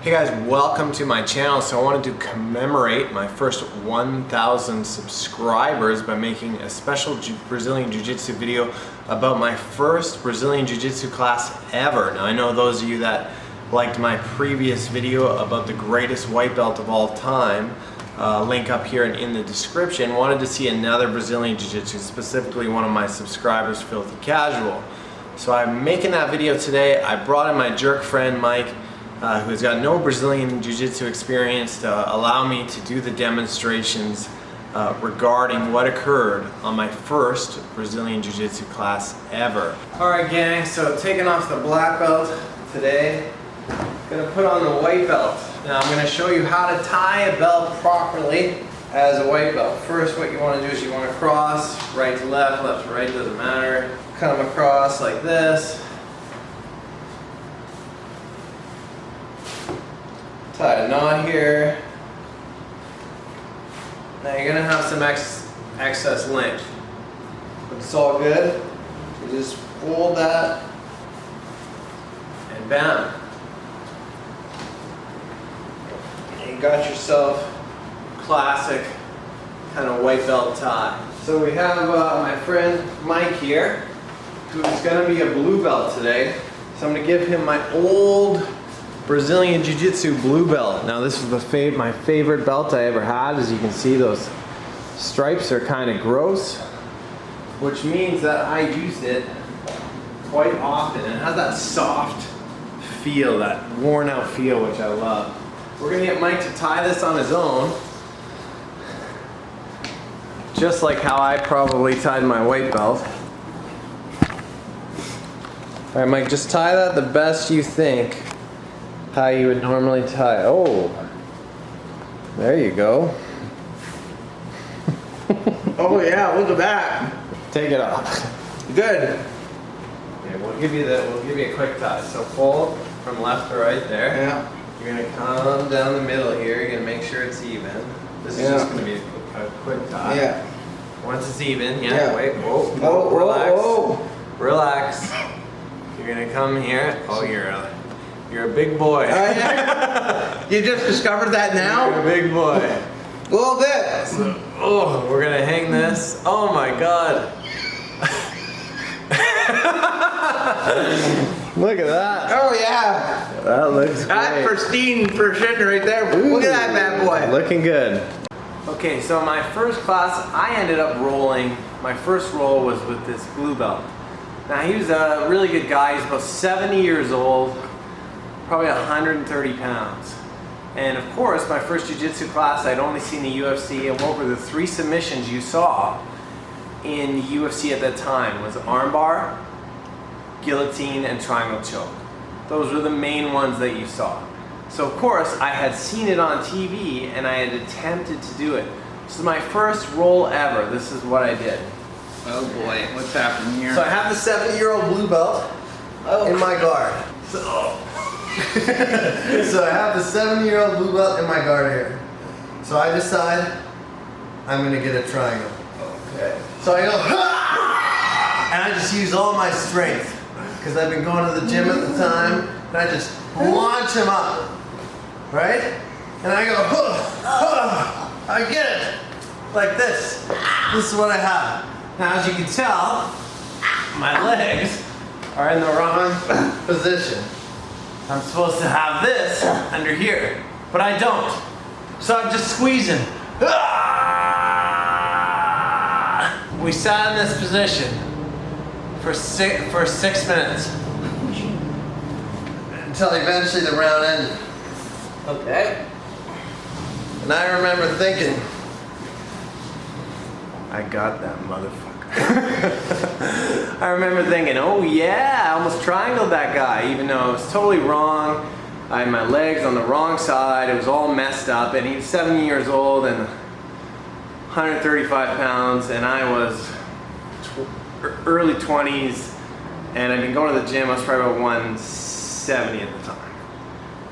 Hey guys, welcome to my channel. So I wanted to commemorate my first 1,000 subscribers by making a special Brazilian Jiu-Jitsu video about my first Brazilian Jiu-Jitsu class ever. Now I know those of you that liked my previous video about the greatest white belt of all time, link up here and in the description, wanted to see another Brazilian Jiu-Jitsu, specifically one of my subscribers, Filthycasual. So I'm making that video today. I brought in my jerk friend Mike, who's got no Brazilian Jiu-Jitsu experience, to allow me to do the demonstrations regarding what occurred on my first Brazilian Jiu-Jitsu class ever. Alright gang, so taking off the black belt today, gonna put on the white belt. Now I'm gonna show you how to tie a belt properly as a white belt. First, what you want to do is you want to cross right to left, left to right, doesn't matter. Cut them across like this. Tie a knot here. Now you're gonna have some excess length, but it's all good. You just fold that and bam. You got yourself classic kind of white belt tie. So we have my friend Mike here, who's gonna be a blue belt today. So I'm gonna give him my old Brazilian Jiu-Jitsu blue belt. Now this is my favorite belt I ever had. As you can see, those stripes are kind of gross, which means that I used it quite often. It has that soft feel, that worn out feel, which I love. We're gonna get Mike to tie this on his own, just like how I probably tied my white belt. All right, Mike, just tie that the best you think how you would normally tie. Oh, there you go. Oh yeah, look at that. Take it off. Good. Okay, we'll give you a quick tie. So fold from left to right there. Yeah. You're gonna come down the middle here. You're gonna make sure it's even. This is just gonna be a quick tie. Yeah. Once it's even, wait, whoa, Oh, relax. whoa. Relax. You're gonna come here. Oh, you're a big boy. Yeah. You just discovered that now? You're a big boy. A little bit. So, oh, we're gonna hang this. Oh my God. Look at that. Oh yeah. That looks great. That's pristine precision right there. Look at that bad boy. Looking good. Okay, so my first class, I ended up rolling. My first roll was with this blue belt. Now he was a really good guy. He's about 70 years old, probably 130 pounds. And of course, my first jiu-jitsu class, I'd only seen the UFC, and what were the 3 submissions you saw in UFC at that time was armbar, guillotine, and triangle choke. Those were the main ones that you saw. So of course, I had seen it on TV and I had attempted to do it. This is my first roll ever. This is what I did. Oh boy, what's happening here? So I have the 70-year-old blue belt in my guard. So I have the 70-year-old blue belt in my guard here. So I decide I'm gonna get a triangle. Okay. So I go, ha! And I just use all my strength, because I've been going to the gym at the time, and I just launch him up, right? And I go, I get it, like this. This is what I have. Now, as you can tell, my legs are in the wrong position. I'm supposed to have this under here, but I don't. So I'm just squeezing. We sat in this position for 6 minutes until eventually the round ended. Okay. And I remember thinking, I got that motherfucker. I remember thinking, oh yeah, I almost triangled that guy, even though it was totally wrong. I had my legs on the wrong side, it was all messed up, and he was 70 years old and 135 pounds, and I was early 20s, and I'd been going to the gym. I was probably about 170 at the time.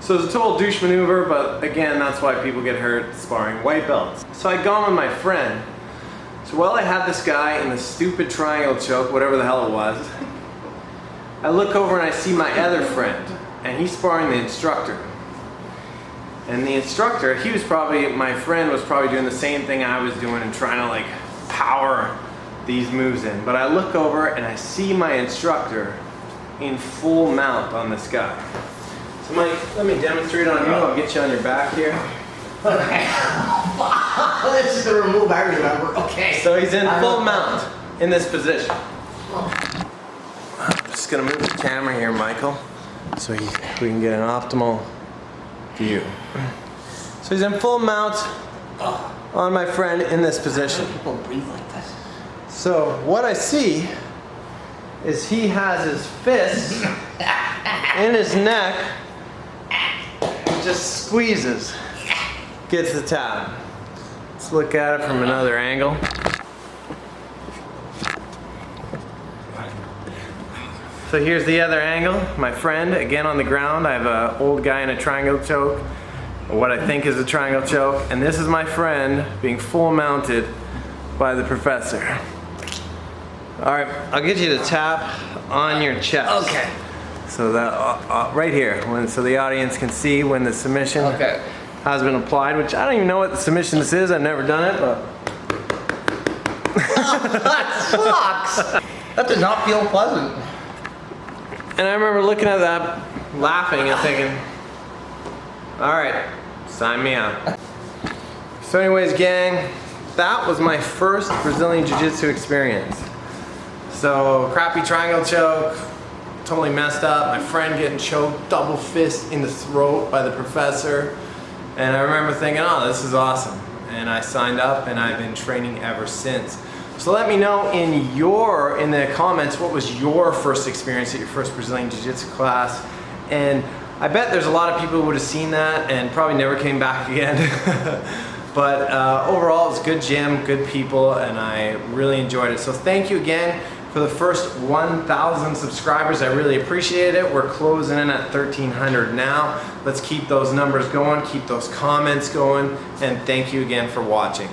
So it was a total douche maneuver, but again, that's why people get hurt sparring white belts. So I'd gone with my friend. So while I had this guy in the stupid triangle choke, whatever the hell it was, I look over and I see my other friend, and he's sparring the instructor. And the instructor, my friend was probably doing the same thing I was doing and trying to like power these moves in. But I look over and I see my instructor in full mount on this guy. So Mike, let me demonstrate on you. I'll get you on your back here. Okay. This is the remove I remember. Okay. So he's in full mount in this position. I'm just gonna move the camera here, Michael, so we can get an optimal view. So he's in full mount on my friend in this position. People breathe like this. So what I see is he has his fist in his neck, and just squeezes, gets the tap. Let's look at it from another angle. So here's the other angle. My friend, again on the ground. I have an old guy in a triangle choke, or what I think is a triangle choke, and this is my friend being full mounted by the professor. All right, I'll get you to tap on your chest. Okay. So that right here, so the audience can see when the submission has been applied. Which I don't even know what the submission this is. I've never done it, but That sucks. That did not feel pleasant. And I remember looking at that, laughing and thinking, all right, sign me up. So anyways, gang, that was my first Brazilian Jiu-Jitsu experience. So crappy triangle choke, totally messed up. My friend getting choked, double fist in the throat by the professor. And I remember thinking, oh, this is awesome. And I signed up and I've been training ever since. So let me know in the comments, what was your first experience at your first Brazilian Jiu-Jitsu class? And I bet there's a lot of people who would have seen that and probably never came back again. But overall, it's a good gym, good people, and I really enjoyed it. So thank you again for the first 1,000 subscribers. I really appreciate it. We're closing in at 1,300 now. Let's keep those numbers going, keep those comments going, and thank you again for watching.